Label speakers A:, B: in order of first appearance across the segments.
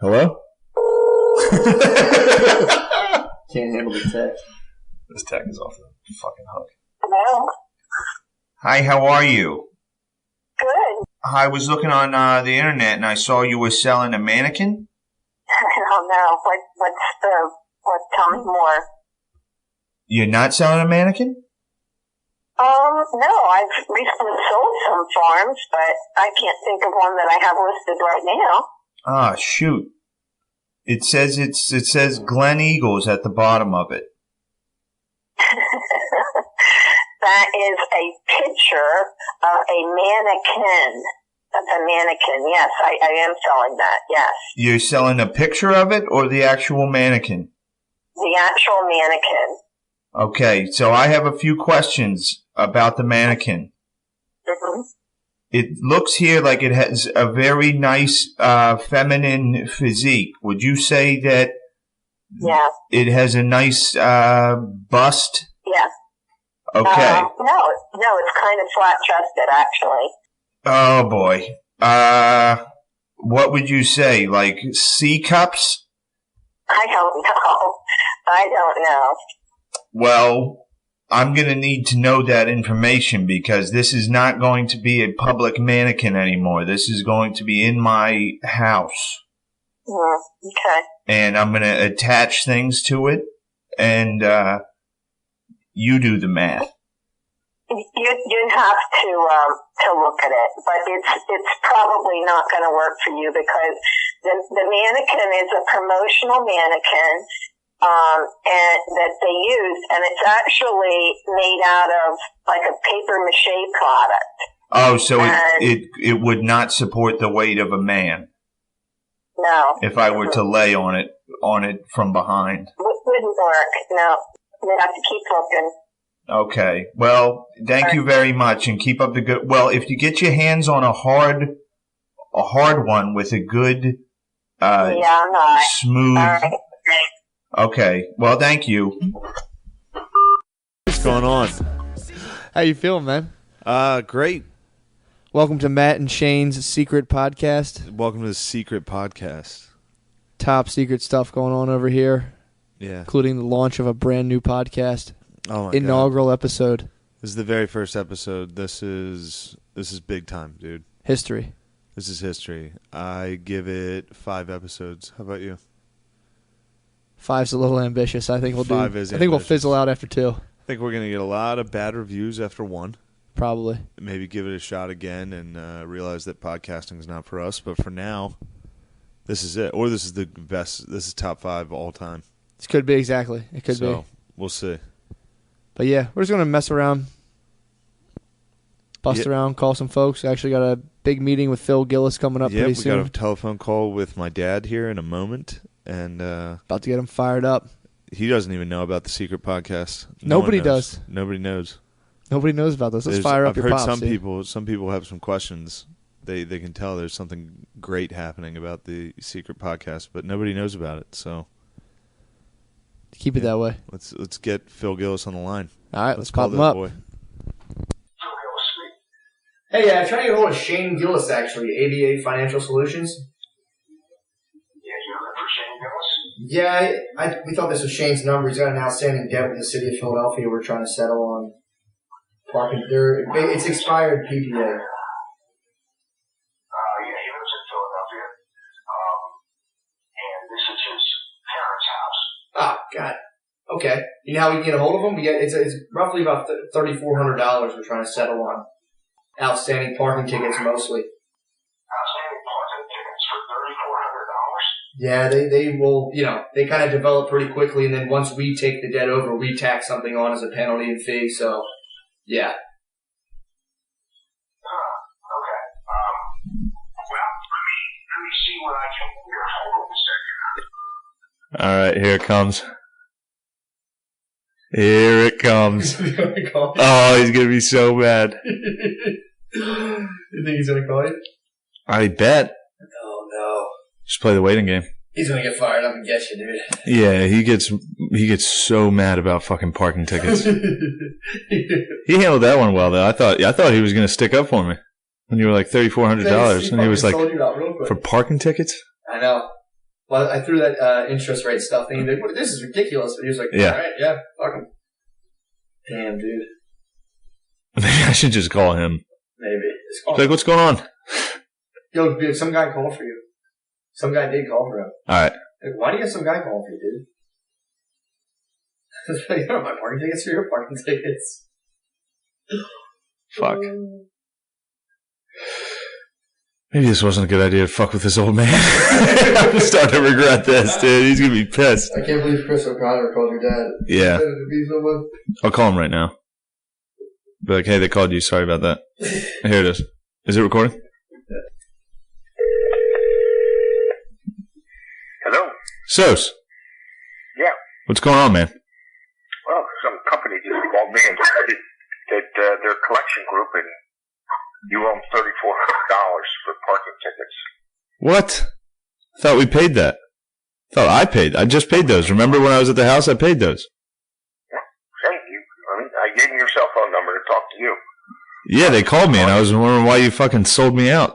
A: Hello?
B: Can't handle the text.
A: This tech is off the fucking hook.
C: Hello?
A: Hi, how are you?
C: Good.
A: I was looking on the internet and I saw you were selling a mannequin.
C: I don't know. Tell me more.
A: You're not selling a mannequin?
C: No, I've recently sold some farms, but I can't think of one that I have listed right now.
A: Ah, shoot. It says Glen Eagles at the bottom of it.
C: That is a picture of a mannequin. That's a mannequin. Yes, I am selling that, yes.
A: You're selling a picture of it or the actual mannequin?
C: The actual mannequin.
A: Okay, so I have a few questions about the mannequin.
C: Mm-hmm.
A: It looks here like it has a very nice feminine physique. Would you say that
C: Yeah.
A: it has a nice bust?
C: Yes.
A: Okay.
C: No, it's kind of flat-chested, actually.
A: Oh, boy. What would you say? Like C cups?
C: I don't know.
A: Well, I'm going to need to know that information because this is not going to be a public mannequin anymore. This is going to be in my house.
C: Okay.
A: And I'm going to attach things to it, and you do the math.
C: You'd have to look at it, but it's probably not going to work for you because the mannequin is a promotional mannequin, and that they use, and it's actually made out of like a paper mache product.
A: Oh, so it would not support the weight of a man.
C: No.
A: If I were to lay on it from behind.
C: Wouldn't work. No. You'd have to keep looking.
A: Okay. Well, thank you very much, and keep up the good. Well, if you get your hands on a hard one with a good,
C: yeah, I'm not.
A: smooth.
C: All right.
A: Okay. Well, thank you.
D: What's going on?
B: How you feeling, man?
D: Great.
B: Welcome to Matt and Shane's Secret Podcast.
D: Welcome to the Secret Podcast.
B: Top secret stuff going on over here,
D: Yeah.
B: including the launch of a brand new podcast.
D: Oh my
B: Inaugural episode.
D: This is the very first episode. This is big time, dude.
B: History.
D: This is history. I give it 5 episodes. How about you?
B: 5's a little ambitious. I think we'll
D: 5
B: do.
D: is
B: I think we'll
D: ambitious.
B: fizzle out after 2.
D: I think we're gonna get a lot of bad reviews after 1.
B: Probably.
D: Maybe give it a shot again and realize that podcasting is not for us. But for now, this is it. Or this is the best. This is top 5 all time.
B: This could be exactly. It could be.
D: We'll see.
B: But yeah, we're just gonna mess around, bust around, call some folks. I actually got a big meeting with Phil Gillis coming up pretty soon.
D: We got a telephone call with my dad here in a moment, and
B: about to get him fired up.
D: He doesn't even know about the Secret Podcast.
B: Nobody does.
D: Nobody knows.
B: Nobody knows about this. Let's fire up your pops.
D: I've heard some people have some questions. They can tell there's something great happening about the Secret Podcast, but nobody knows about it. So
B: keep it that way.
D: Let's get Phil Gillis on the line.
B: All right, let's pop him up.
D: Boy.
E: Hey, I'm trying to get a hold of Shane Gillis, actually, ABA Financial Solutions.
F: Yeah, you looking for Shane Gillis?
E: Yeah, we thought this was Shane's number. He's got an outstanding debt with the city of Philadelphia. We're trying to settle on parking. It's expired PPA.
F: Yeah, he lives in Philadelphia. And this is his parents' house.
E: Oh, God. Okay. You know how we can get a hold of him? It's roughly about $3,400 we're trying to settle on. Outstanding parking tickets mostly.
F: Outstanding parking tickets for $3,400.
E: Yeah, they will, they kind of develop pretty quickly, and then once we take the debt over, we tack something on as a penalty and fee, so, yeah.
F: Okay. Well, let me see what I can do. Hold on a second.
A: All right, here it comes. Here it comes. Oh, he's going to be so mad.
E: You think he's going to call you?
A: I bet.
E: Oh, no.
A: Just play the waiting game.
E: He's going to get fired up and get you, dude.
A: Yeah, he gets so mad about fucking parking tickets. He handled that one well, though. I thought he was going to stick up for me when you were like $3,400, and he was like, for parking tickets?
E: I know. Well, I threw that interest rate stuff thing. Like, this is ridiculous. But he was like,
D: Yeah.
E: all right, yeah, fuck him. Damn, dude.
D: Maybe I should just call him.
E: Maybe.
D: It's like, what's going on?
E: Yo, dude, some guy called for you. Some guy did call for him.
D: All right.
E: Like, why do you have some guy calling for you, dude? You don't have my parking tickets for your parking tickets.
D: Fuck. Maybe this wasn't a good idea to fuck with this old man. I'm starting to regret this, dude. He's going to be pissed.
E: I can't believe Chris O'Connor called your dad.
D: Yeah. I'll call him right now. Be like, hey, they called you. Sorry about that. Here it is. Is it recording?
F: Hello?
D: Sos.
F: Yeah.
D: What's going on, man?
F: Well, some company just called me and said that their collection group and you owe them $3,400 for parking tickets.
D: What? Thought we paid that. Thought I paid. I just paid those. Remember when I was at the house? I paid those.
F: Hey, I gave them your cell phone number to talk to you.
D: Yeah, they called me, and I was wondering why you fucking sold me out.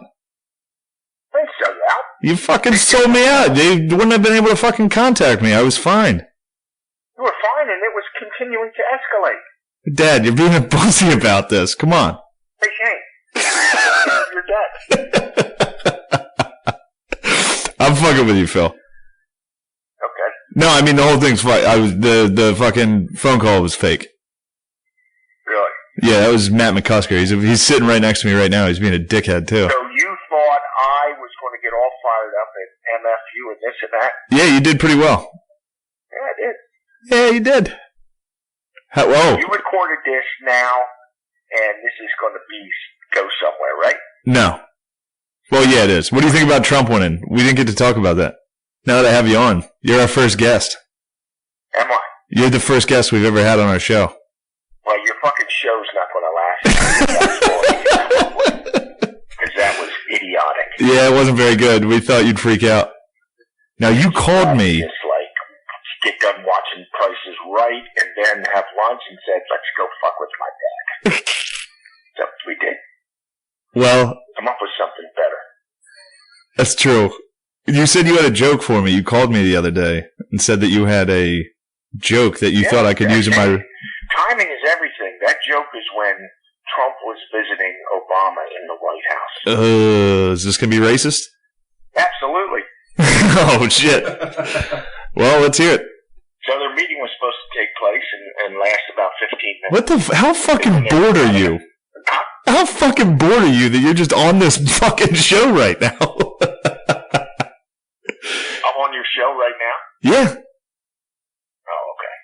F: I didn't sell you out.
D: You fucking sold me out. They wouldn't have been able to fucking contact me. I was fine.
F: You were fine, and it was continuing to escalate.
D: Dad, you're being a pussy about this. Come on.
F: Hey, Shane. You're dead.
D: I'm fucking with you, Phil.
F: Okay.
D: No, I mean the whole thing's fine. The fucking phone call was fake.
F: Really?
D: Yeah, that was Matt McCusker. He's sitting right next to me right now. He's being a dickhead too.
F: So you thought I was going to get all fired up and MF you and this and that?
D: Yeah, you did pretty well.
F: Yeah, I did.
D: Yeah, you did. Whoa.
F: You recorded this now, and this is going to go somewhere, right?
D: No. Well, yeah, it is. What do you think about Trump winning? We didn't get to talk about that. Now that I have you on, you're our first guest.
F: Am I?
D: You're the first guest we've ever had on our show.
F: Well, your fucking show's not going to last. Because that was idiotic.
D: Yeah, it wasn't very good. We thought you'd freak out. Now, you called me.
F: Just like, get done watching Price is Right, and then have lunch and said, let's go fuck with my dad. So we did.
D: Well,
F: Come up with something better.
D: that's true. You said you had a joke for me. You called me the other day and said that you had a joke that you thought I could use in my...
F: Timing is everything. That joke is when Trump was visiting Obama in the White House.
D: Is this going to be racist?
F: Absolutely.
D: Oh, shit. Well, let's hear it.
F: So their meeting was supposed to take place and last about 15 minutes.
D: What the... How fucking bored are you? How fucking bored are you that you're just on this fucking show right now?
F: I'm on your show right now?
D: Yeah.
F: Oh, okay.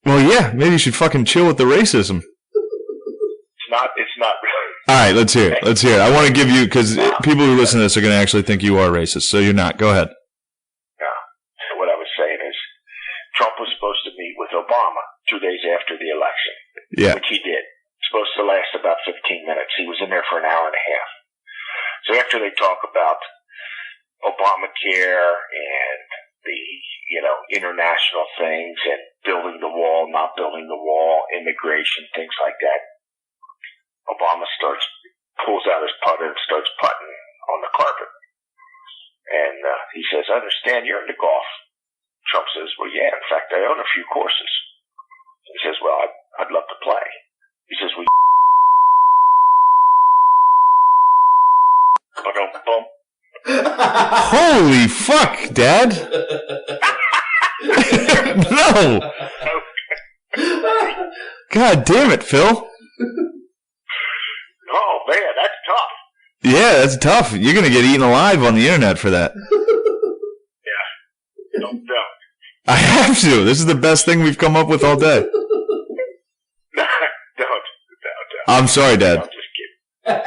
D: Well, yeah. Maybe you should fucking chill with the racism.
F: It's not really.
D: All right, let's hear it. Let's hear it. I want to give you... Because people who listen to this are going to actually think you are racist, so you're not. Go ahead.
F: No. So what I was saying is, Trump was supposed to meet with Obama 2 days after the election.
D: Yeah.
F: Which he did. Supposed to last about 15 minutes. He was in there for an hour and a half. So after they talk about Obamacare and the, international things and building the wall, not building the wall, immigration, things like that, Obama pulls out his putter and starts putting on the carpet. And he says, I understand you're into golf. Trump says, well, yeah, in fact, I own a few courses. He says, well, I'd love to play. He says, well, boom.
D: Holy fuck, Dad. No. God damn it, Phil.
F: Oh, man, that's tough.
D: Yeah, that's tough. You're going to get eaten alive on the internet for that.
F: Yeah. Don't.
D: I have to. This is the best thing we've come up with all day.
F: Don't.
D: I'm sorry, Dad.
F: I'm just kidding.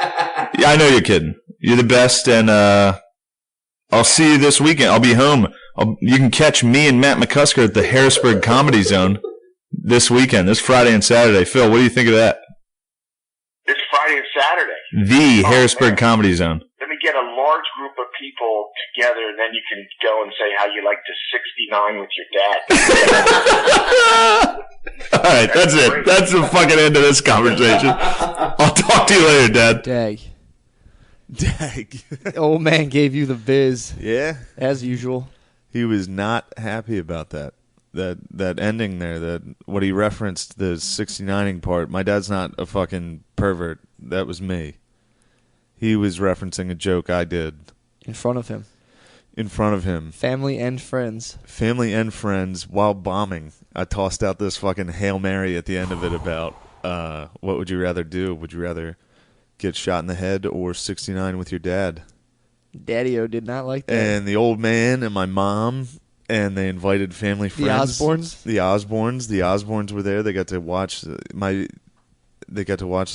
D: Yeah, I know you're kidding. You're the best, and I'll see you this weekend. I'll be home. You can catch me and Matt McCusker at the Harrisburg Comedy Zone this weekend, this Friday and Saturday. Phil, what do you think of that?
F: This Friday and Saturday.
D: The Harrisburg Comedy Zone.
F: Let me get a large group of people together, and then you can go and say how you like to 69 with your dad.
D: All right, that's it. Great. That's the fucking end of this conversation. I'll talk to you later, Dad.
B: Dag. Old man gave you the biz.
D: Yeah.
B: As usual.
D: He was not happy about that. That ending there, that what he referenced, the 69ing part. My dad's not a fucking pervert. That was me. He was referencing a joke I did.
B: In front of him.
D: In front of him.
B: Family and friends.
D: Family and friends while bombing. I tossed out this fucking Hail Mary at the end of it about what would you rather do? Would you rather get shot in the head or 69 with your dad?
B: Daddy-o did not like that.
D: And the old man and my mom, and they invited family friends.
B: The Osbournes?
D: The Osbournes were there. They got to watch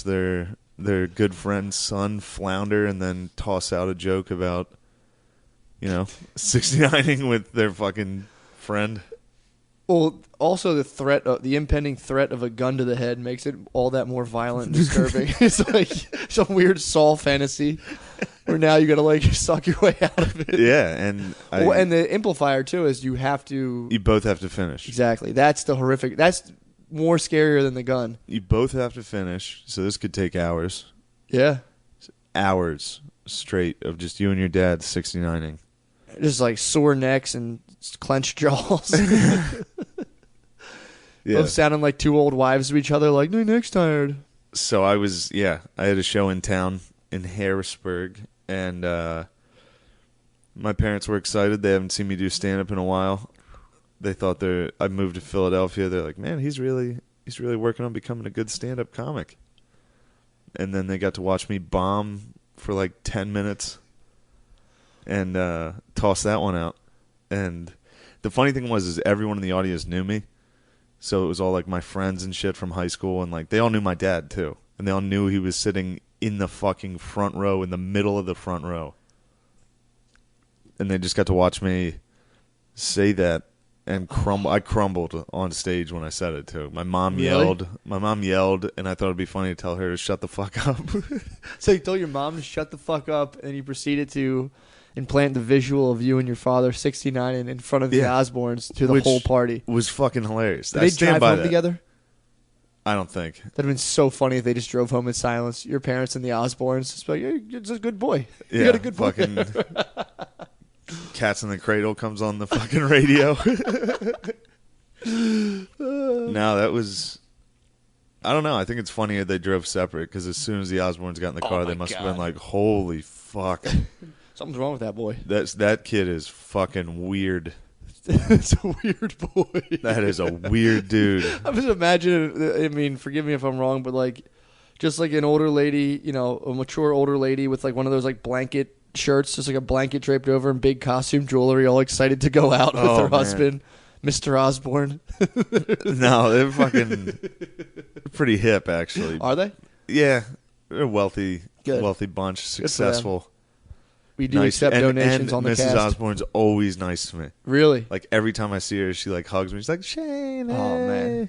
D: their good friend's son flounder and then toss out a joke about, 69ing with their fucking friend.
B: Well, also the impending threat of a gun to the head makes it all that more violent and disturbing. It's like some weird Saw fantasy where now you got to like suck your way out of it.
D: Yeah, and
B: and the amplifier too is you
D: both have to finish.
B: Exactly. That's the horrific. That's more scarier than the gun.
D: You both have to finish, so this could take hours.
B: Yeah.
D: Hours straight of just you and your dad 69ing.
B: Just like sore necks and clenched jaws.
D: Yeah.
B: Both sounding like two old wives to each other, like, my neck's tired.
D: So I had a show in town in Harrisburg, and my parents were excited. They haven't seen me do stand-up in a while. They thought I moved to Philadelphia. They're like, man, he's really working on becoming a good stand-up comic. And then they got to watch me bomb for like 10 minutes and toss that one out. And the funny thing was everyone in the audience knew me. So it was all like my friends and shit from high school, and like they all knew my dad too. And they all knew he was sitting in the fucking front row, in the middle of the front row. And they just got to watch me say that and crumble. I crumbled on stage when I said it too. My mom yelled, and I thought it'd be funny to tell her to shut the fuck up.
B: So you told your mom to shut the fuck up, and you proceeded to implant the visual of you and your father 69 and in front of the Osbournes to the whole party.
D: Was fucking hilarious.
B: Did they drive home together?
D: I don't think.
B: That'd have been so funny if they just drove home in silence. Your parents and the Osbournes. It's like, you're just a good boy. You got a good boy.
D: Fucking Cats in the Cradle comes on the fucking radio. No, that was... I don't know. I think it's funny they drove separate, because as soon as the Osbournes got in the car, they must have been like, holy fuck.
B: Something's wrong with that boy.
D: That kid is fucking weird.
B: It's a weird boy.
D: That is a weird dude.
B: I'm just imagining, I mean, forgive me if I'm wrong, but like, just like an older lady, a mature older lady with like one of those like blanket shirts, just like a blanket draped over and big costume jewelry, all excited to go out with her husband, Mr. Osbourne.
D: No, they're fucking pretty hip, actually.
B: Are they?
D: Yeah. They're a wealthy bunch, successful.
B: We do accept donations on the
D: Mrs.
B: cast.
D: Osborne's always nice to me.
B: Really?
D: Like every time I see her, she like hugs me. She's like, Shane.
B: Oh man.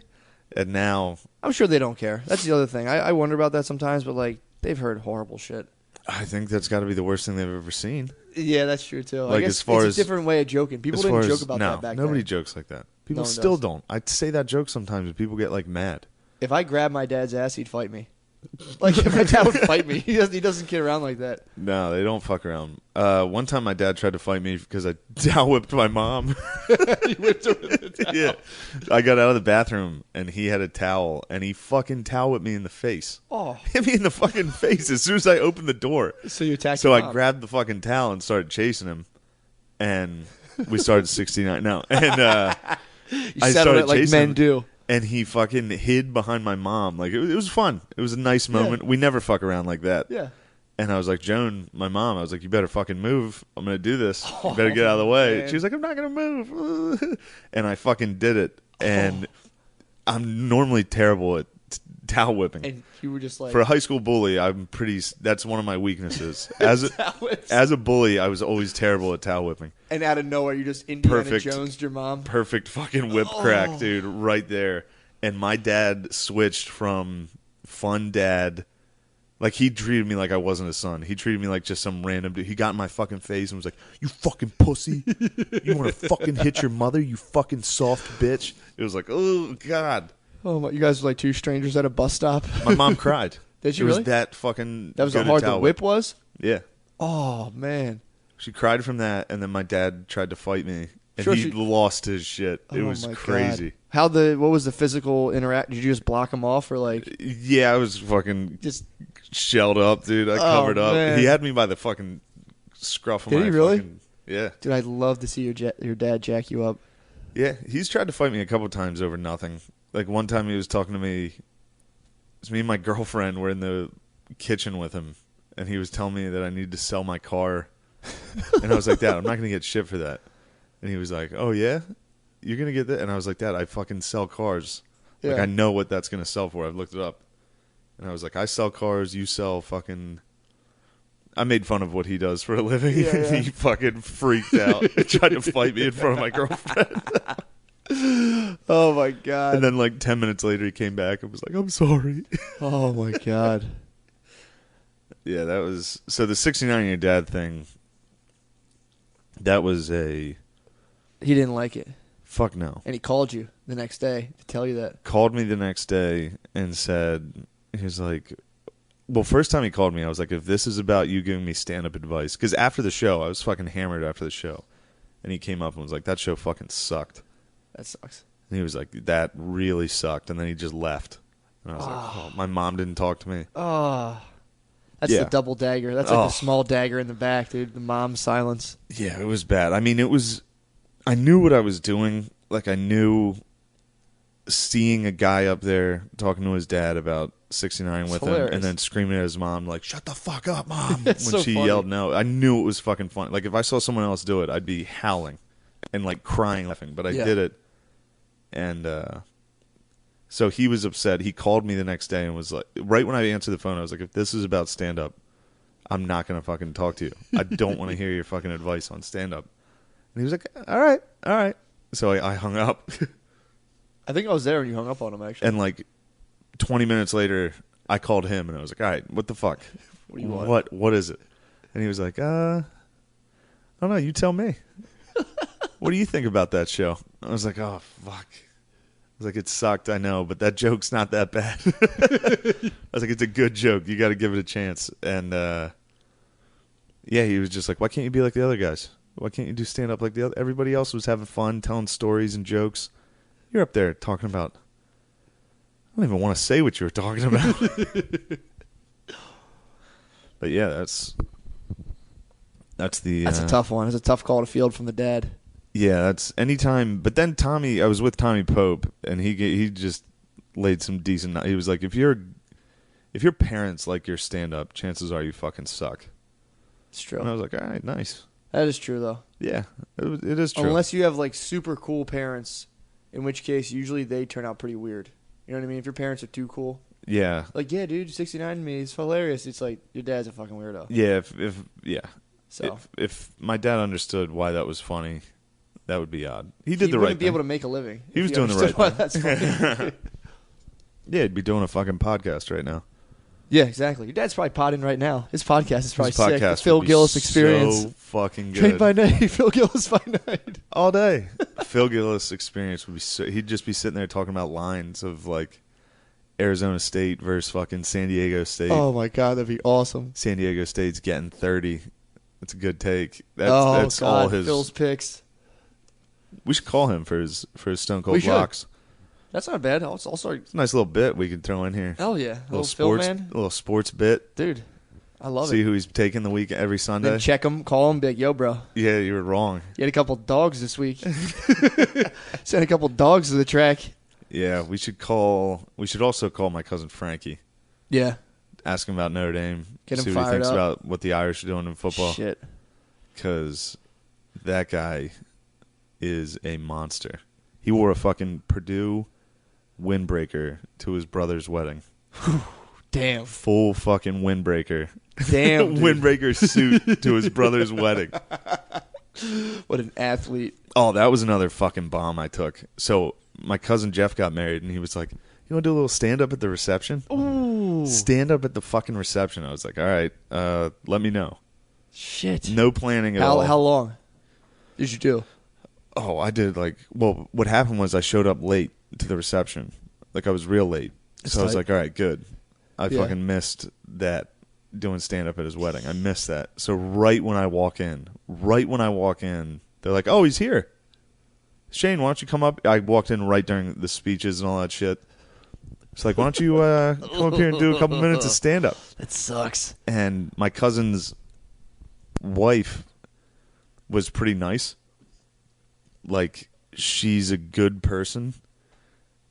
D: And now
B: I'm sure they don't care. That's the other thing. I wonder about that sometimes, but like they've heard horrible shit.
D: I think that's got to be the worst thing they've ever seen.
B: Yeah, that's true too.
D: Like,
B: I guess
D: as far
B: it's a different way of joking. People didn't joke about that back then.
D: Nobody jokes like that. People still don't. I say that joke sometimes, and people get like mad.
B: If I grabbed my dad's ass, he'd fight me. Like if my dad would fight me, he doesn't kid around like that.
D: No, they don't fuck around. One time, my dad tried to fight me because I towel whipped my mom.
B: You whipped her with the towel.
D: Yeah, I got out of the bathroom and he had a towel and he fucking towel whipped me in the face.
B: Oh,
D: hit me in the fucking face as soon as I opened the door.
B: So you attacked.
D: So
B: your
D: I
B: mom.
D: grabbed the fucking towel and started chasing him, and we started 69. No, and
B: You settled it like men do.
D: And he fucking hid behind my mom. Like, it was fun. It was a nice moment. Yeah. We never fuck around like that.
B: Yeah.
D: And I was like, Joan, my mom, I was like, you better fucking move. I'm going to do this. You better get out of the way.
B: Man.
D: She was like, I'm not going to move. And I fucking did it. And I'm normally terrible at towel whipping.
B: And you were just like...
D: For a high school bully, that's one of my weaknesses. As a bully, I was always terrible at towel whipping.
B: And out of nowhere, you just Indiana Jones'd your mom?
D: Perfect fucking whip crack, dude, right there. And my dad switched from fun dad... Like, he treated me like I wasn't his son. He treated me like just some random dude. He got in my fucking face and was like, you fucking pussy. You want to fucking hit your mother, you fucking soft bitch? It was like, oh, God.
B: Oh, my, you guys were like two strangers at a bus stop?
D: My mom cried.
B: Did she
D: really?
B: It
D: was that fucking...
B: That was how hard the whip was?
D: Yeah.
B: Oh, man.
D: She cried from that, and then my dad tried to fight me. And
B: Sure,
D: he lost his shit. It
B: Oh
D: was
B: my
D: crazy.
B: God. What was the physical interact? Did you just block him off or like
D: Yeah, I was fucking
B: just?
D: shelled up, dude. I covered up.
B: Man.
D: He had me by the fucking scruff of
B: Did
D: my
B: he really?
D: fucking... Yeah.
B: Dude, I'd love to see your dad jack you up.
D: Yeah, he's tried to fight me a couple times over nothing. Like one time he was talking to me. It was me and my girlfriend were in the kitchen with him, and he was telling me that I needed to sell my car. And I was like, Dad, I'm not going to get shit for that. And he was like, oh, yeah? You're going to get that? And I was like, Dad, I fucking sell cars. Like,
B: Yeah.
D: I know what that's going to sell for. I've looked it up. And I was like, I sell cars, you sell fucking... I made fun of what he does for a living.
B: Yeah, yeah.
D: He fucking freaked out and tried to fight me in front of my girlfriend.
B: Oh my God.
D: And then like 10 minutes later he came back and was like, I'm sorry.
B: Oh my God.
D: Yeah, that was... So the 69-year dad thing, that was a...
B: He didn't like it.
D: Fuck no.
B: And he called you the next day to tell you that.
D: Called me the next day and said... He was like... Well, first time he called me, I was like, if this is about you giving me stand-up advice... Because after the show, I was fucking hammered after the show. And he came up and was like, that show fucking sucked.
B: That sucks.
D: And he was like, that really sucked. And then he just left. And I was like, oh, my mom didn't talk to me.
B: Oh. That's
D: Yeah.
B: the double dagger. That's like
D: Oh.
B: the small dagger in the back, dude. The mom's silence.
D: Yeah, it was bad. I mean, it was... I knew what I was doing. Like, I knew seeing a guy up there talking to his dad about 69 with him
B: hilarious.
D: and then screaming at his mom, like, shut the fuck up, Mom, when
B: so
D: she
B: funny.
D: yelled no. I knew it was fucking fun. Like, if I saw someone else do it, I'd be howling and, like, crying, laughing. But I
B: Yeah.
D: did it. And so he was upset. He called me the next day and was like, right when I answered the phone, I was like, if this is about stand-up, I'm not going to fucking talk to you. I don't want to hear your fucking advice on stand-up. And he was like, all right, all right. So I hung up.
B: I think I was there when you hung up on him, actually.
D: And like 20 minutes later, I called him and I was like, all right, what the fuck?
B: What do you want?
D: What is it? And he was like, I don't know. You tell me. What do you think about that show? I was like, oh, fuck. I was like, it sucked, I know, but that joke's not that bad. I was like, it's a good joke. You got to give it a chance. And yeah, he was just like, why can't you be like the other guys? Why can't you do stand-up like the other? Everybody else was having fun, telling stories and jokes. You're up there talking about... I don't even want to say what you were talking about. But yeah, that's the...
B: That's a tough one. It's a tough call to field from the dad.
D: Yeah, that's anytime. But then Tommy, I was with Tommy Pope, and he just laid some decent... He was like, if your parents like your stand-up, chances are you fucking suck.
B: It's true.
D: And I was like, all right, nice.
B: That is true, though.
D: Yeah, it is true.
B: Unless you have, like, super cool parents, in which case, usually they turn out pretty weird. You know what I mean? If your parents are too cool.
D: Yeah.
B: Like, yeah, dude, 69 to me is hilarious. It's like, your dad's a fucking weirdo.
D: Yeah,
B: So
D: if my dad understood why that was funny, that would be odd. He did the right
B: wouldn't be
D: thing.
B: able to make a living.
D: He
B: if
D: was doing the right
B: understood why
D: thing.
B: That's funny.
D: Yeah, he'd be doing a fucking podcast right now.
B: Yeah, exactly. Your dad's probably potting right now. His podcast is probably
D: His
B: sick. The
D: podcast
B: Phil
D: would be
B: Gillis Experience.
D: so fucking good.
B: Trained by night. Phil Gillis by night.
D: All day. Phil Gillis Experience would be so... He'd just be sitting there talking about lines of, like, Arizona State versus fucking San Diego State.
B: Oh, my God. That'd be awesome.
D: San Diego State's getting 30. That's a good take. That's
B: God.
D: all his...
B: Phil's picks.
D: We should call him for his Stone Cold
B: We should.
D: Blocks.
B: That's not bad. I'll start.
D: It's a nice little bit we could throw in here.
B: Hell yeah.
D: Little
B: Phil,
D: sports,
B: man.
D: little sports bit.
B: Dude, I love
D: See
B: it.
D: who he's taking the week every Sunday.
B: Then check him, call him, be like, yo, bro.
D: Yeah, you were wrong.
B: You had a couple dogs this week. Sent a couple dogs to the track.
D: Yeah, we should also call my cousin Frankie.
B: Yeah.
D: Ask him about Notre Dame.
B: Get him
D: see what he
B: fired
D: thinks
B: up.
D: about what the Irish are doing in football.
B: Shit.
D: Because that guy is a monster. He wore a fucking Purdue windbreaker to his brother's wedding.
B: Damn.
D: Full fucking windbreaker.
B: Damn. dude.
D: Windbreaker suit to his brother's wedding.
B: What an athlete.
D: Oh, that was another fucking bomb I took. So my cousin Jeff got married, and he was like, you want to do a little stand-up at the reception?
B: Ooh.
D: Stand up at the fucking reception. I was like, all right, let me know.
B: Shit.
D: No planning at all.
B: How long did you do?
D: Oh, I did what happened was I showed up late to the reception. Like I was real late. So I was
B: tight.
D: like, all right, good. I
B: Yeah.
D: fucking missed that doing stand-up at his wedding. I missed that. So right when I walk in, they're like, oh, he's here. Shane, why don't you come up? I walked in right during the speeches and all that shit. It's like, why don't you come up here and do a couple minutes of stand-up?
B: That sucks.
D: And my cousin's wife was pretty nice. Like, she's a good person.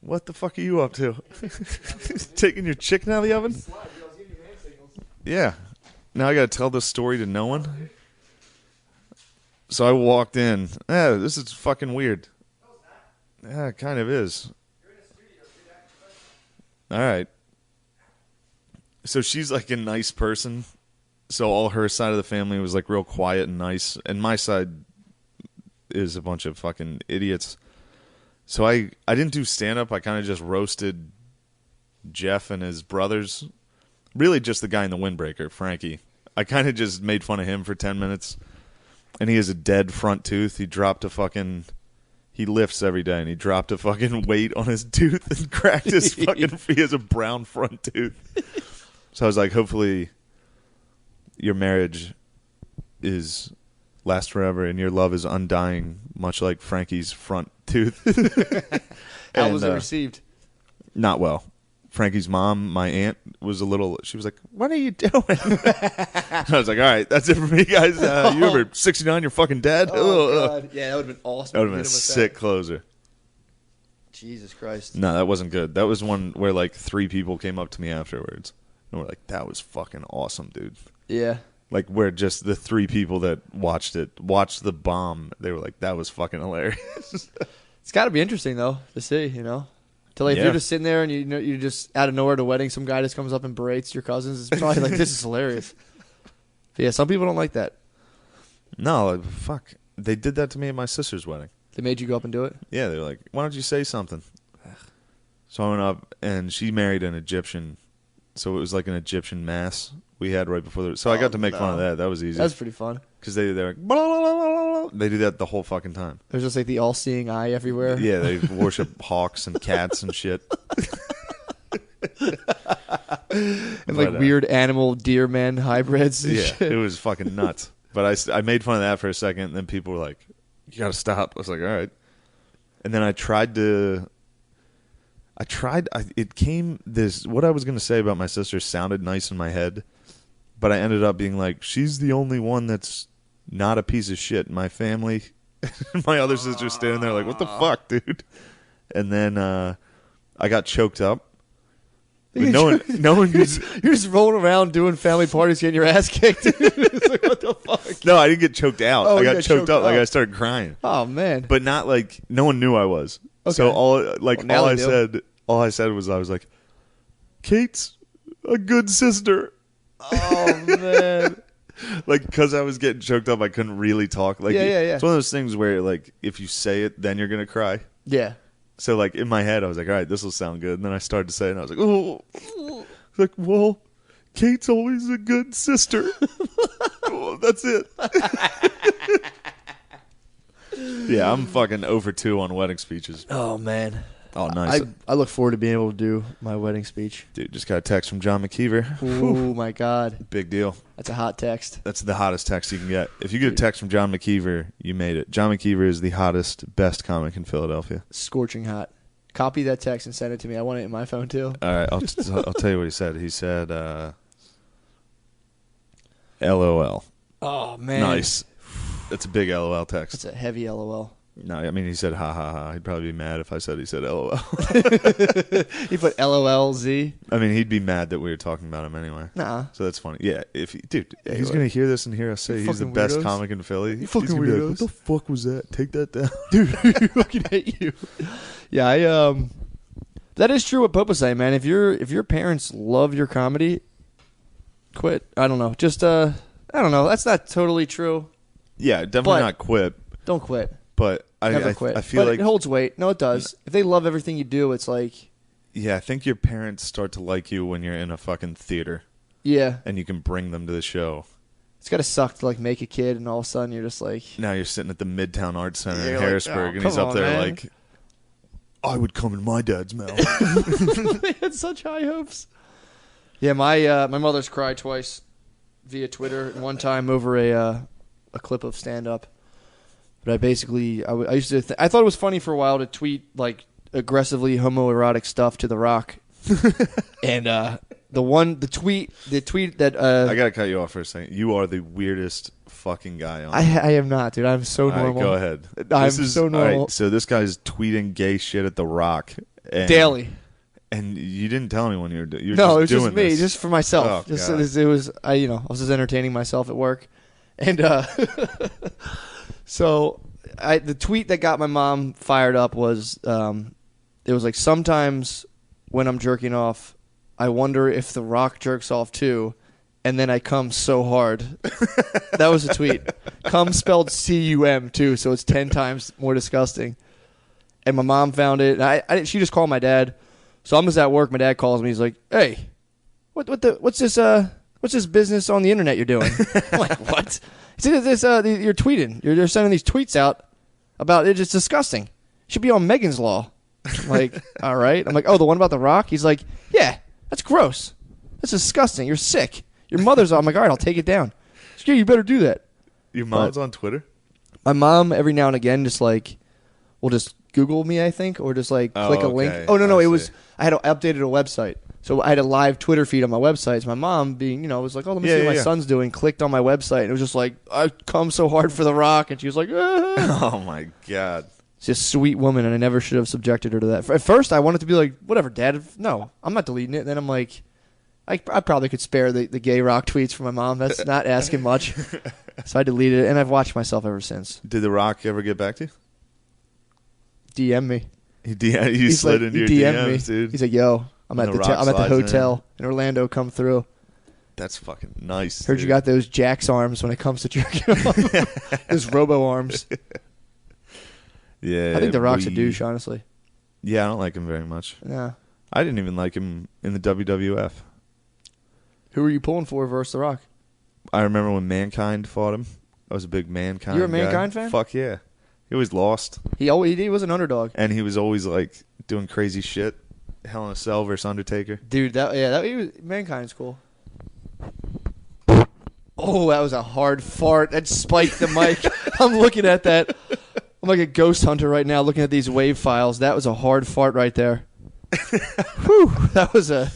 D: What the fuck are you up to? Taking your chicken out of the oven? Yeah. Now I gotta tell this story to no one? So I walked in. This is fucking weird. Yeah, it kind of is. All right. So she's like a nice person. So all her side of the family was like real quiet and nice. And my side is a bunch of fucking idiots. So I didn't do stand-up. I kind of just roasted Jeff and his brothers. Really just the guy in the windbreaker, Frankie. I kind of just made fun of him for 10 minutes. And he has a dead front tooth. He lifts every day, and he dropped a fucking weight on his tooth and cracked his fucking. He has a brown front tooth. So I was like, hopefully, your marriage lasts forever, and your love is undying, much like Frankie's front tooth.
B: How was it received?
D: Not well. Frankie's mom, my aunt, she was like, what are you doing? I was like, all right, that's it for me, guys. You ever 69, you're fucking dead?
B: Oh, God. Yeah, that would have been awesome.
D: That would have been a sick closer.
B: Jesus Christ.
D: No, that wasn't good. That was one where like 3 people came up to me afterwards. And were like, that was fucking awesome, dude.
B: Yeah.
D: Like where just the 3 people that watched the bomb, they were like, that was fucking hilarious.
B: It's got to be interesting, though, to see, you know? If you're just sitting there and you just out of nowhere at a wedding, some guy just comes up and berates your cousins. It's probably like, this is hilarious. But yeah, some people don't like that.
D: No, fuck. They did that to me at my sister's wedding.
B: They made you go up and do it?
D: Yeah, they were like, why don't you say something? So I went up, and she married an Egyptian, so it was like an Egyptian mass we had right before so I got to make fun of that. That was easy.
B: That's pretty fun.
D: Because they're like, blah, blah, blah, blah, blah. They do that the whole fucking time.
B: There's just like the all-seeing eye everywhere.
D: Yeah, they worship hawks and cats and shit.
B: And like weird animal deer man hybrids and shit.
D: It was fucking nuts. But I made fun of that for a second, and then people were like, you gotta stop. I was like, all right. And then what I was going to say about my sister sounded nice in my head, but I ended up being like, she's the only one that's not a piece of shit. My family, my other sister's standing there like, what the fuck, dude? And then I got choked up. No one gets,
B: you're just rolling around doing family parties, getting your ass kicked. It's like, what the fuck?
D: No, I didn't get choked out.
B: Oh,
D: I got choked up. Like I started crying.
B: Oh man!
D: But not like no one knew I was. Okay. So all I said was I was like, Kate's a good sister.
B: Oh man!
D: Like because I was getting choked up, I couldn't really talk. Like
B: yeah.
D: It's one of those things where like if you say it, then you're gonna cry.
B: Yeah.
D: So like in my head, I was like, all right, this will sound good. And then I started to say it, and I was like, oh, like well, Kate's always a good sister. Oh, that's it. Yeah, I'm fucking over 2 on wedding speeches.
B: Oh man.
D: Oh, nice.
B: I look forward to being able to do my wedding speech.
D: Dude, just got a text from John McKeever.
B: Oh, my God.
D: Big deal.
B: That's a hot text.
D: That's the hottest text you can get. If you get a text from John McKeever, you made it. John McKeever is the hottest, best comic in Philadelphia.
B: Scorching hot. Copy that text and send it to me. I want it in my phone, too.
D: All right, I'll tell you what he said. He said, LOL.
B: Oh, man.
D: Nice. That's a big LOL text.
B: That's a heavy LOL.
D: No, I mean, he said, ha, ha, ha. He'd probably be mad if I said he said LOL.
B: He put LOLZ.
D: I mean, he'd be mad that we were talking about him anyway.
B: Nah.
D: So that's funny. Yeah, dude, he's going to hear this and hear us say he's the best comic in Philly.
B: You fucking
D: weirdos.
B: weirdos.
D: Like, what the fuck was that? Take that down.
B: Dude, I fucking hate you. Yeah, that is true what Pope was saying, man. If your parents love your comedy, quit. I don't know. Just, I don't know. That's not totally true.
D: Yeah, definitely not quit.
B: Don't quit.
D: But
B: Never quit.
D: I feel like
B: it holds weight. No, it does. If they love everything you do, it's like...
D: Yeah, I think your parents start to like you when you're in a fucking theater.
B: Yeah.
D: And you can bring them to the show.
B: It's got to suck to like make a kid and all of a sudden you're just like...
D: Now you're sitting at the Midtown Arts Center in
B: like,
D: Harrisburg and he's up there like, I would come in my dad's mouth.
B: They had such high hopes. Yeah, my mother's cried twice via Twitter and one time over a clip of Standup. But I basically, I used to, I thought it was funny for a while to tweet like aggressively homoerotic stuff to The Rock. And the tweet that
D: I gotta cut you off for a second. You are the weirdest fucking guy on.
B: I am not, dude. I'm so normal.
D: All right, go ahead.
B: I'm so normal.
D: All right, so this guy's tweeting gay shit at The Rock
B: daily.
D: And you didn't tell anyone you were doing.
B: No, it was
D: doing
B: just me,
D: this.
B: just for myself.
D: Oh,
B: just
D: God.
B: it was I was just entertaining myself at work, and so the tweet that got my mom fired up was it was like, sometimes when I'm jerking off, I wonder if The Rock jerks off too, and then I come so hard. That was a tweet. Cum spelled C-U-M too, so it's 10 times more disgusting. And my mom found it. And she just called my dad. So I'm just at work. My dad calls me. He's like, "Hey, what's this business on the internet you're doing?" I'm like, "What?" He said, "You're tweeting. You're sending these tweets out about it. It's disgusting. Should be on Megan's Law." I'm like, all right. I'm like, "Oh, the one about The Rock?" He's like, "Yeah, that's gross. That's disgusting. You're sick. Your mother's." I'm like, "All right, I'll take it down." She's like, "Yeah, you better do that."
D: Your mom's on Twitter?
B: My mom, every now and again, just like, will just Google me, I think, or just like click a link. Oh, no, it was, I had updated a website. So I had a live Twitter feed on my website. So my mom, being, was like, "Oh, let me see what my son's doing," clicked on my website, and it was just like, "I come so hard for The Rock," and she was like, "Ah."
D: Oh, my God.
B: She's a sweet woman, and I never should have subjected her to that. At first, I wanted to be like, "Whatever, Dad. No, I'm not deleting it." And then I'm like, I probably could spare the gay Rock tweets from my mom. That's not asking much. So I deleted it, and I've watched myself ever since.
D: Did The Rock ever get back to you?
B: DM me.
D: You slid into your DMs, dude.
B: He's like, "Yo, I'm at the hotel in Orlando. Come through."
D: That's fucking nice.
B: Heard you got those Jack's arms when it comes to jerking off. Those Robo arms.
D: Yeah,
B: I think The Rock's a douche, honestly.
D: Yeah, I don't like him very much.
B: Yeah.
D: I didn't even like him in the WWF.
B: Who were you pulling for versus The Rock?
D: I remember when Mankind fought him. I was a big Mankind.
B: You're a Mankind
D: guy.
B: fan?
D: Fuck yeah. He always lost.
B: He was an underdog.
D: And he was always like doing crazy shit. Hell in a Cell versus Undertaker.
B: Dude, Mankind's cool. Oh, that was a hard fart. That spiked the mic. I'm looking at that. I'm like a ghost hunter right now looking at these wave files. That was a hard fart right there. Whew, that was a...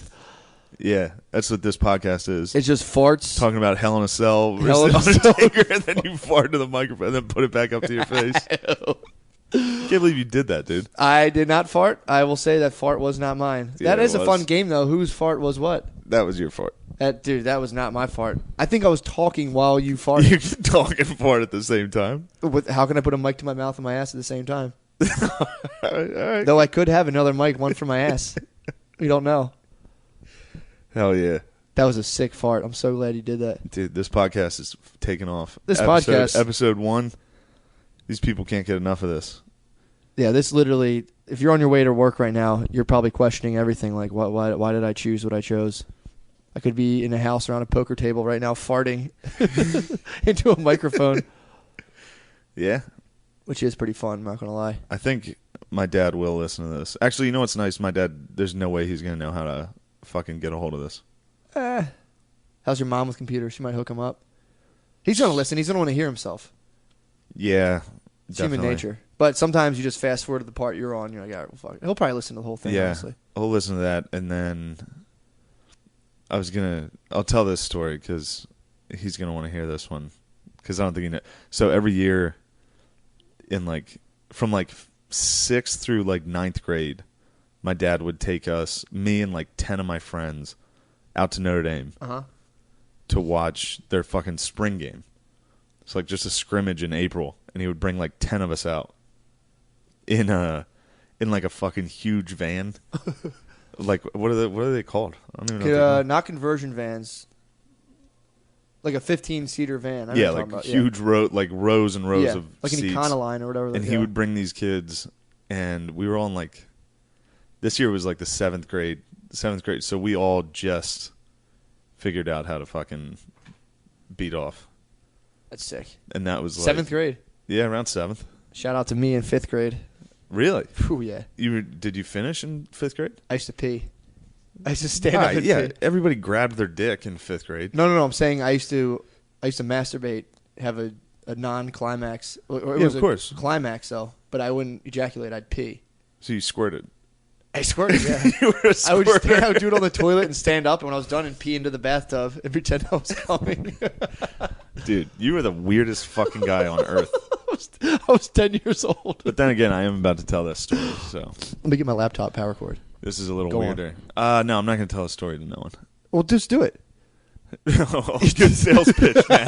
D: Yeah, that's what this podcast is.
B: It's just farts.
D: Talking about Hell in a Cell versus Undertaker, and then you fart to the microphone and then put it back up to your face. Can't believe you did that, dude.
B: I did not fart. I will say that fart was not mine.
D: Yeah,
B: that is
D: it
B: a fun game, though. Whose fart was what?
D: That was your fart.
B: That was not my fart. I think I was talking while you farted.
D: You're talking and fart at the same time.
B: How can I put a mic to my mouth and my ass at the same time?
D: All right.
B: Though I could have another mic, one for my ass. We don't know.
D: Hell yeah.
B: That was a sick fart. I'm so glad you did that.
D: Dude, this podcast is taking off.
B: Episode
D: 1, these people can't get enough of this.
B: Yeah, this literally, if you're on your way to work right now, you're probably questioning everything. Like, why did I choose what I chose? I could be in a house around a poker table right now farting into a microphone.
D: Yeah.
B: Which is pretty fun, I'm not going to lie.
D: I think my dad will listen to this. Actually, you know what's nice? My dad, there's no way he's going to know how to fucking get a hold of this.
B: How's your mom with computers? She might hook him up. He's going to listen. He's going to want to hear himself.
D: Yeah,
B: it's
D: definitely.
B: human nature. But sometimes you just fast forward to the part you're on. You're like, all right, well, fuck it. He'll probably listen to the whole thing, honestly.
D: I'll listen to that, and then I'll tell this story because he's going to want to hear this one because I don't think he knows. So every year from 6th through 9th grade, my dad would take me and 10 of my friends out to Notre Dame to watch their fucking spring game. It's just a scrimmage in April, and he would bring 10 of us out in a fucking huge van. What are they called? I don't even know.
B: Not conversion vans. Like a 15-seater van.
D: Huge rows and rows of
B: like
D: seats.
B: an Econoline or whatever.
D: And he would bring these kids, and we were all in this year was the 7th grade. So we all just figured out how to fucking beat off.
B: That's sick.
D: And that was
B: 7th grade.
D: Yeah, around 7th.
B: Shout out to me in 5th grade.
D: Really?
B: Ooh, yeah.
D: Did you finish in 5th grade?
B: I used to pee. I used to stand up and pee.
D: Everybody grabbed their dick in 5th grade.
B: No. I'm saying I used to masturbate, have a a non-climax. Or it
D: Yeah,
B: was
D: of course.
B: a climax, though. But I wouldn't ejaculate. I'd pee.
D: So you squirted.
B: I squirted, yeah.
D: You were a
B: I would
D: squirter.
B: do it on the toilet and stand up, and when I was done, and pee into the bathtub and pretend I was coming.
D: Dude, you were the weirdest fucking guy on earth.
B: I was 10 years old.
D: But then again, I am about to tell this story, so
B: Let me get my laptop power cord.
D: this is a little
B: Go on.
D: weirder. No, I'm not going to tell a story to no one.
B: Well, just do it.
D: Good sales pitch, man.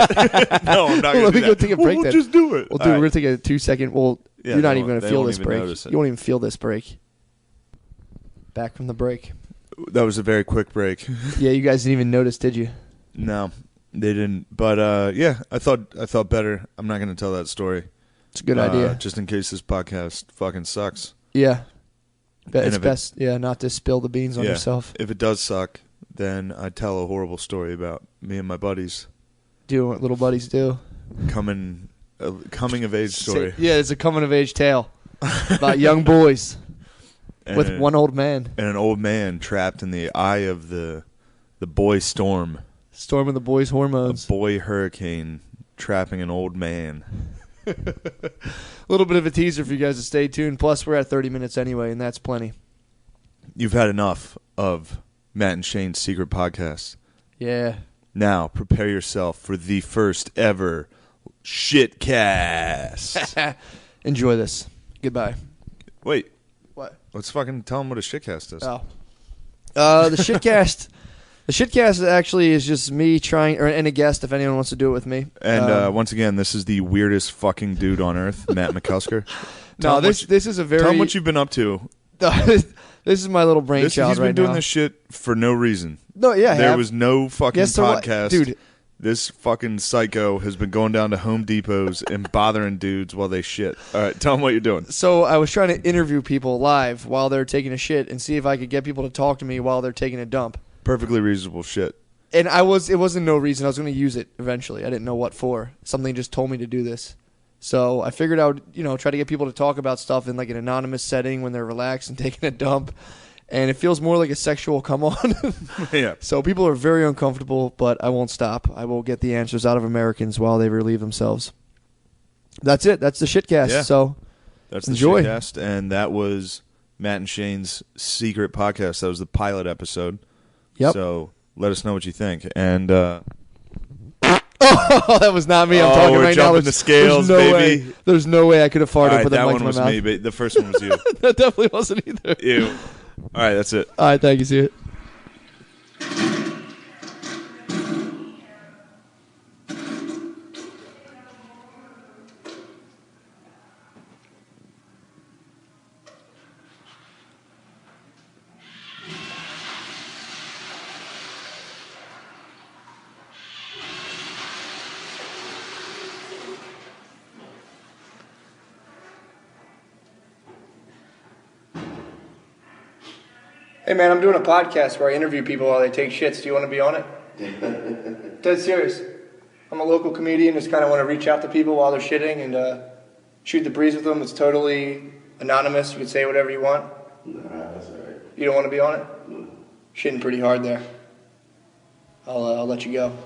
D: No, I'm not going to
B: Let
D: do
B: me go
D: that.
B: take a break
D: We'll
B: then.
D: just do it.
B: Well, dude,
D: All right.
B: we're going to take a 2-second. Well,
D: Yeah,
B: you're not
D: they
B: even going
D: won't-
B: to
D: they
B: feel
D: won't
B: this
D: even
B: break.
D: notice it.
B: You won't even feel this break. Back from the break.
D: That was a very quick break.
B: Yeah, you guys didn't even notice, did you?
D: No, they didn't. But yeah, I thought better. I'm not going to tell that story.
B: It's a good idea.
D: Just in case this podcast fucking sucks.
B: Yeah.
D: And
B: It's
D: if it-
B: best, not to spill the beans on yourself.
D: If it does suck, then I'd tell a horrible story about me and my buddies
B: Do what little buddies do.
D: coming of age story.
B: Yeah, it's a coming of age tale about young boys with
D: And-
B: one old man.
D: And an old man trapped in the eye of the boy storm.
B: Storming the boys'
D: A
B: hormones.
D: boy hurricane trapping an old man.
B: A little bit of a teaser for you guys to stay tuned. Plus, we're at 30 minutes anyway, and that's plenty.
D: You've had enough of Matt and Shane's secret podcast.
B: Yeah.
D: Now, prepare yourself for the first ever shitcast.
B: Enjoy this. Goodbye.
D: Wait,
B: What?
D: let's fucking tell them what a shitcast is.
B: Oh. The shitcast. The shitcast actually is just me trying, and a guest if anyone wants to do it with me.
D: And once again, this is the weirdest fucking dude on earth, Matt McCusker.
B: No, this is a very.
D: Tell him what you've been up to.
B: This is my little brainchild
D: He's been
B: right
D: doing
B: now.
D: this shit for no reason.
B: No, yeah, I
D: There
B: have.
D: was no fucking
B: Yes, there wa-
D: podcast.
B: dude.
D: This fucking psycho has been going down to Home Depots and bothering dudes while they shit. All right, tell them what you're doing.
B: So I was trying to interview people live while they're taking a shit and see if I could get people to talk to me while they're taking a dump.
D: Perfectly reasonable shit.
B: And it wasn't no reason. I was going to use it eventually. I didn't know what for. Something just told me to do this. So I figured I would, try to get people to talk about stuff in like an anonymous setting when they're relaxed and taking a dump. And it feels more like a sexual come on.
D: Yeah.
B: So people are very uncomfortable, but I won't stop. I will get the answers out of Americans while they relieve themselves. That's it. That's the shitcast.
D: Yeah.
B: So
D: That's the
B: enjoy.
D: shitcast, and that was Matt and Shane's secret podcast. That was the pilot episode.
B: Yep.
D: So let us know what you think. And
B: Oh, that was not me. I'm talking
D: we're
B: right now.
D: jumping the scales, baby.
B: There's no way I could have farted
D: all right,
B: with a
D: that
B: mic
D: one
B: in my
D: was
B: mouth.
D: me, but the first one was you.
B: That definitely wasn't either.
D: Ew. All right, that's it.
B: All right, thank you. See it. Hey man, I'm doing a podcast where I interview people while they take shits. Do you want to be on it? Dead serious. I'm a local comedian. Just kind of want to reach out to people while they're shitting and shoot the breeze with them. It's totally anonymous. You can say whatever you want.
G: Nah, that's all right.
B: You don't want to be on it? Shitting pretty hard there. I'll let you go.